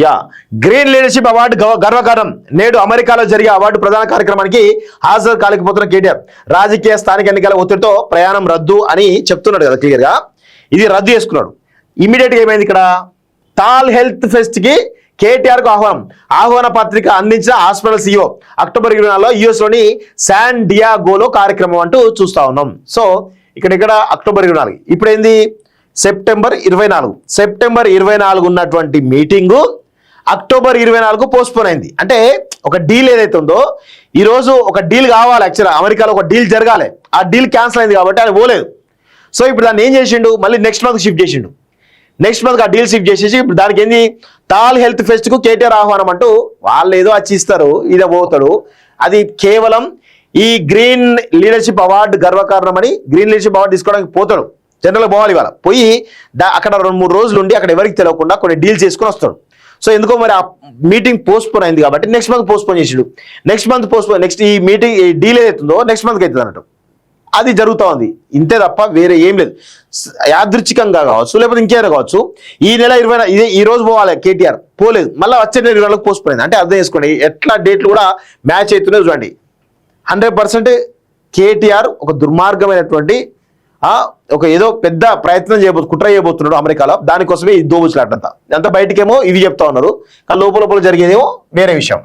Yeah green leadership award గర్వకారణం. నేడు అమెరికాలో జరిగే అవార్డు ప్రధాన కార్యక్రమానికి హాజరు కాలేకపోతున్న కేటీఆర్ రాజకీయ స్థానిక ఎన్నికల ఒత్తిడితో ప్రయాణం రద్దు అని చెప్తున్నాడు కదా క్లియర్ గా. ఇది రద్దు చేసుకున్నాడు. ఇమీడియట్ గా ఏమైంది ఇక్కడ, తాల్ హెల్త్ ఫెస్ట్ కి కేటీఆర్ కు ఆహ్వాన పత్రిక అందించిన హాస్పిటల్ CEO అక్టోబర్ 24లో యుఎస్ లోని శాన్ డియాగోలో కార్యక్రమం అంటూ చూస్తా ఉన్నాం. సో ఇక్కడ అక్టోబర్ 24, ఇప్పుడు ఏంది సెప్టెంబర్ 24 ఉన్నటువంటి మీటింగు అక్టోబర్ 24 పోస్ట్పోన్ అయింది. అంటే ఒక డీల్ ఏదైతే ఉందో, ఈ రోజు ఒక డీల్ కావాలి, యాక్చువల్గా అమెరికాలో ఒక డీల్ జరగాలి, ఆ డీల్ క్యాన్సిల్ అయింది కాబట్టి ఆయన పోలేదు. సో ఇప్పుడు దాన్ని ఏం చేసిండు, మళ్ళీ నెక్స్ట్ మంత్ షిఫ్ట్ చేసిండు. నెక్స్ట్ మంత్ ఆ డీల్ షిఫ్ట్ చేసేసి ఇప్పుడు దానికి ఏంది తాల్ హెల్త్ ఫెస్ట్ కు కేటీఆర్ ఆహ్వానం అంటూ వాళ్ళు ఏదో వచ్చి ఇస్తారు, ఇదే పోతాడు. అది కేవలం ఈ గ్రీన్ లీడర్షిప్ అవార్డు గర్వకారణం అని గ్రీన్ లీడర్షిప్ అవార్డు తీసుకోవడానికి పోతాడు. జనరల్గా పోవాలి, ఇవాళ పోయి అక్కడ 2-3 రోజులు ఉండి అక్కడ ఎవరికి తెలియకుండా కొన్ని డీల్స్ చేసుకుని వస్తాడు. సో ఎందుకో మరి ఆ మీటింగ్ పోస్ట్పోన్ అయింది కాబట్టి నెక్స్ట్ మంత్ పోస్ట్పోన్ చేసాడు. నెక్స్ట్ ఈ మీటింగ్ డీల్ ఏదైతుందో నెక్స్ట్ మంత్కి అవుతుంది అన్నట్టు. అది జరుగుతూ ఉంది, ఇంతే తప్ప వేరే ఏం లేదు. యాదృచ్ఛికంగా కావచ్చు, లేకపోతే ఇంకేమైనా కావచ్చు. ఈ నెల 20 ఈ రోజు పోవాలి కేటీఆర్, పోలేదు, మళ్ళీ వచ్చే నెల 20 పోస్ట్పోన్ అయింది. అంటే అర్థం చేసుకోండి ఎట్లా డేట్లు కూడా మ్యాచ్ అవుతున్నాయి. చూడండి 100% కేటీఆర్ ఒక దుర్మార్గమైనటువంటి ఒక ఏదో పెద్ద ప్రయత్నం కుట్ర చేయబోతున్నాడు అమెరికాలో. దానికోసమే ఈ దోబుచ్చులాటంతా అంతా బయటకేమో ఇవి చెప్తా ఉన్నారు, కానీ లోపల జరిగేదేమో వేరే విషయం.